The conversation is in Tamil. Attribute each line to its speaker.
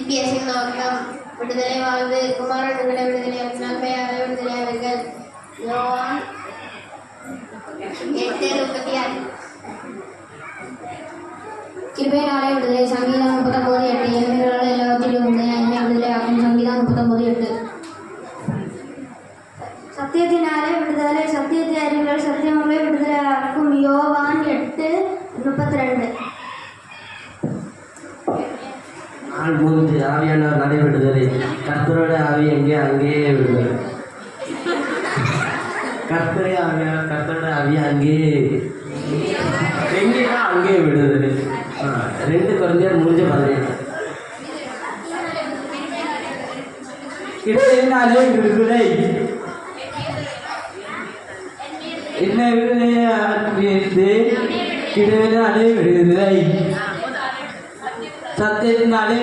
Speaker 1: CBSE மாவட்டம் விடுதலை வாழ்வு குமாரன் விடுதலை நன்மையாக விடுதலையாளர்கள் யோவான் 8:36.
Speaker 2: கிருபையினாலே விடுதலை சங்கீதம் 39:8. எளிமைகளால் எல்லாவற்றிலும் என்னை விடுதலையாகும் சங்கீதம் 39:8.
Speaker 3: சத்தியத்தினாலே விடுதலை சத்தியத்தை அறிவுகள் சத்தியங்களே விடுதலையாக்கும் யோவான் 8:32.
Speaker 4: நாள் 3 ஆவியானவர் நடைபெறுதலை கர்த்தரோட ஆவி எங்கே அங்கேயே விடுதலை கர்த்தரோட ஆவி அங்கே எங்கேயா அங்கேயே விடுதலை 2 குழந்தையர் 3:17. கிடையினாலே விடுதலை என்ன விடுதலை கிடையினாலே விடுதலை சத்தியத்தினாலே